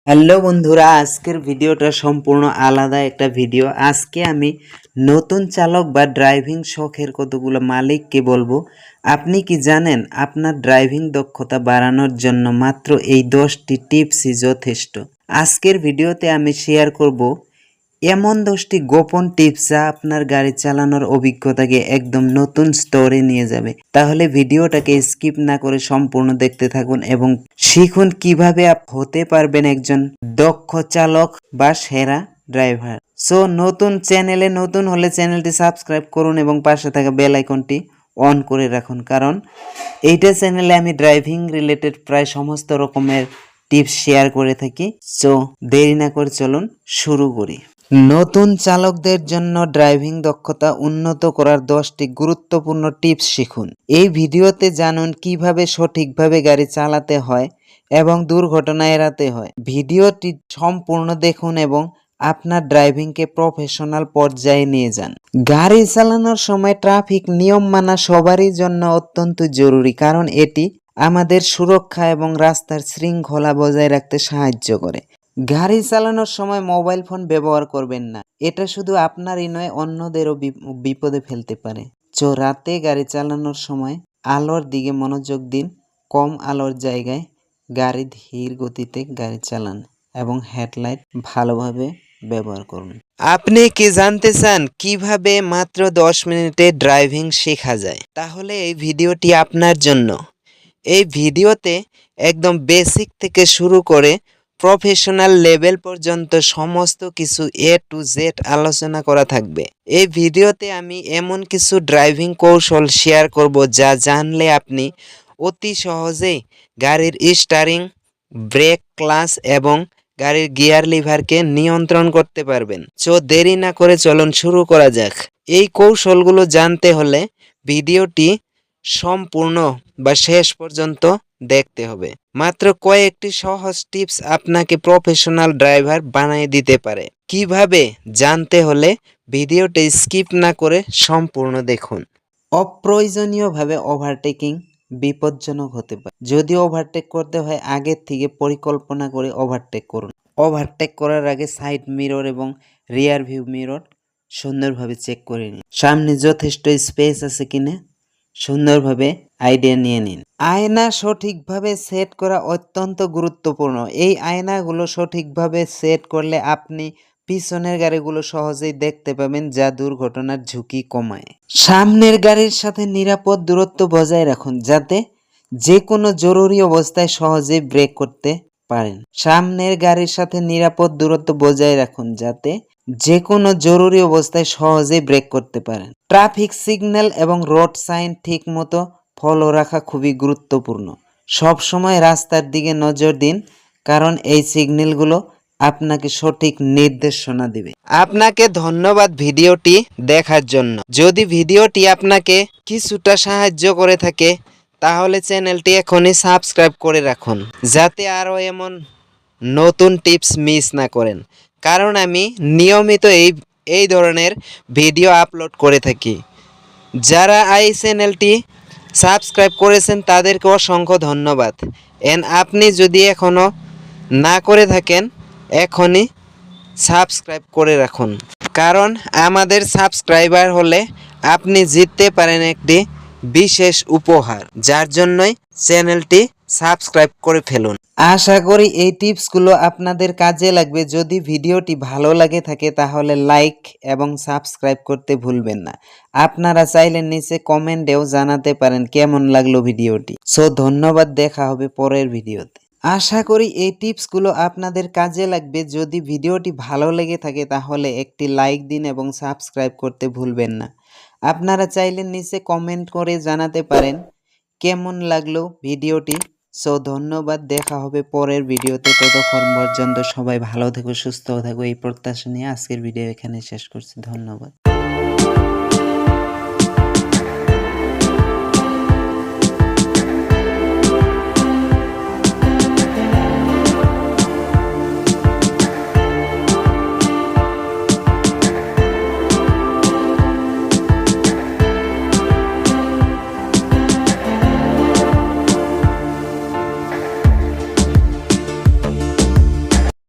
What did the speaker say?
Hello বন্ধুরা, আজকের ভিডিওটা সম্পূর্ণ আলাদা একটা ভিডিও। আজকে আমি নতুন চালক বা ড্রাইভিং শখের কতগুলো মালিককে বলবো, আপনি কি জানেন আপনার ড্রাইভিং দক্ষতা বাড়ানোর জন্য মাত্র এই 10টি টিপসই যথেষ্ট। আজকের ভিডিওতে আমি শেয়ার করব এমন 10টি গোপন টিপস যা আপনার গাড়ি চালানোর অভিজ্ঞতাকে একদম নতুন স্তরে নিয়ে যাবে। তাহলে ভিডিওটাকে স্কিপ না করে সম্পূর্ণ দেখতে থাকুন এবং শিখুন কিভাবে হতে পারবেন একজন দক্ষ চালক বা সেরা ড্রাইভার। সো চ্যানেলে নতুন হলে চ্যানেলটি সাবস্ক্রাইব করুন এবং পাশে থাকা বেল আইকনটি অন করে রাখুন, কারণ এইটা চ্যানেলে আমি ড্রাইভিং রিলেটেড প্রায় সমস্ত রকমের টিপস শেয়ার করে থাকি। সো দেরি না করে চলুন শুরু করি। নতুন চালকদের জন্য ড্রাইভিং দক্ষতা উন্নত করার 10টি গুরুত্বপূর্ণ টিপস শিখুন। এই ভিডিওতে জানুন কিভাবে সঠিকভাবে গাড়ি চালাতে হয় এবং দুর্ঘটনা এড়াতে হয়। ভিডিওটি সম্পূর্ণ দেখুন এবং আপনার ড্রাইভিংকে প্রফেশনাল পর্যায়ে নিয়ে যান। গাড়ি চালানোর সময় ট্রাফিক নিয়ম মানা সবারই জন্য অত্যন্ত জরুরি, কারণ এটি আমাদের সুরক্ষা এবং রাস্তার শৃঙ্খলা বজায় রাখতে সাহায্য করে। গাড়ি চালানোর সময় মোবাইল ফোন ব্যবহার করবেন না, এটা শুধু আপনারই নয় অন্যদেরও বিপদে ফেলতে পারে। রাতে গাড়ি চালানোর সময় আলোর দিকে মনোযোগ দিন, কম আলোর জায়গায় গাড়ি ধীর গতিতে গাড়ি চালান এবং হেডলাইট ভালোভাবে ব্যবহার করুন। আপনি কি জানতে চান কিভাবে মাত্র 10 মিনিটে ড্রাইভিং শেখা যায়? তাহলে এই ভিডিওটি আপনার জন্য। এই ভিডিওতে একদম বেসিক থেকে শুরু করে প্রফেশনাল লেভেল পর্যন্ত সমস্ত কিছু A to Z আলোচনা করা থাকবে। এই ভিডিওতে আমি এমন কিছু ড্রাইভিং কৌশল শেয়ার করব যা জানলে আপনি অতি সহজেই গাড়ির স্টারিং, ব্রেক, ক্লাচ এবং গাড়ির গিয়ার লিভারকে নিয়ন্ত্রণ করতে পারবেন। দেরি না করে চলুন শুরু করা যাক। এই কৌশলগুলো জানতে হলে ভিডিওটি সম্পূর্ণ বা শেষ পর্যন্ত দেখতে হবে। মাত্র কয়েকটি সহজ টিপস আপনাকে প্রফেশনাল ড্রাইভার বানিয়ে দিতে পারে। কিভাবে জানতে হলে ভিডিওটি স্কিপ না করে সম্পূর্ণ দেখুন। অপ্রয়োজনীয়ভাবে ওভারটেকিং বিপজ্জনক হতে পারে। যদি ওভারটেক করতে হয় আগের থেকে পরিকল্পনা করে ওভারটেক করুন। ওভারটেক করার আগে সাইড মিরর এবং রিয়ার ভিউ মিরর সুন্দরভাবে চেক করে নিন। সামনে যথেষ্ট স্পেস আছে কিনা সুন্দরভাবে আইডিয়া নিয়ে নিন। আয়না সঠিকভাবে সেট করা অত্যন্ত গুরুত্বপূর্ণ। এই আয়নাগুলো সঠিকভাবে সেট করলে আপনি পিছনের গাড়িগুলো সহজেই দেখতে পাবেন, যা দুর্ঘটনার ঝুঁকি কমায়। সামনের গাড়ির সাথে নিরাপদ দূরত্ব বজায় রাখুন, যাতে যে কোনো জরুরি অবস্থায় সহজেই ব্রেক করতে পারেন। সামনের গাড়ির সাথে নিরাপদ দূরত্ব বজায় রাখুন, যাতে যে কোনো জরুরি অবস্থায় সহজেই ব্রেক করতে পারেন। ট্রাফিক সিগন্যাল এবং রোড সাইন ঠিক মতো ফলো রাখা খুবই গুরুত্বপূর্ণ। সব সময় রাস্তার দিকে নজর দিন, কারণ এই সিগন্যালগুলো আপনাকে সঠিক নির্দেশনা দিবে। আপনাকে ধন্যবাদ ভিডিওটি দেখার জন্য। যদি ভিডিওটি আপনাকে কিছুটা সাহায্য করে থাকে তাহলে চ্যানেলটি এখনই সাবস্ক্রাইব করে রাখুন, যাতে আরও এমন নতুন টিপস মিস না করেন, কারণ আমি নিয়মিত এই ধরনের ভিডিও আপলোড করে থাকি। যারা এই চ্যানেলটি সাবস্ক্রাইব করেছেন তাদেরকে অসংখ্য ধন্যবাদ। আপনি যদি এখনও না করে থাকেন এখনই সাবস্ক্রাইব করে রাখুন, কারণ আমাদের সাবস্ক্রাইবার হলে আপনি জিততে পারেন একটি বিশেষ উপহার, যার জন্যই চ্যানেলটি সাবস্ক্রাইব করে ফেলুন। আশা করি এই টিপসগুলো আপনাদের কাজে লাগবে। যদি ভিডিওটি ভালো লাগে থাকে তাহলে লাইক এবং সাবস্ক্রাইব করতে ভুলবেন না। আপনারা চাইলে নিচে কমেন্টেও জানাতে পারেন কেমন লাগলো ভিডিওটি। ধন্যবাদ, দেখা হবে পরের ভিডিওতে। আশা করি এই টিপসগুলো আপনাদের কাজে লাগবে। যদি ভিডিওটি ভালো লেগে থাকে তাহলে একটি লাইক দিন এবং সাবস্ক্রাইব করতে ভুলবেন না। আপনারা চাইলে নিচে কমেন্ট করে জানাতে পারেন কেমন লাগলো ভিডিওটি। ধন্যবাদ, দেখা হবে পরের ভিডিওতে। ততক্ষণ পর্যন্ত সবাই ভালো থেকো, সুস্থ থাকো, এই প্রত্যাশা নিয়ে আজকের ভিডিও এখানে শেষ করছি। ধন্যবাদ।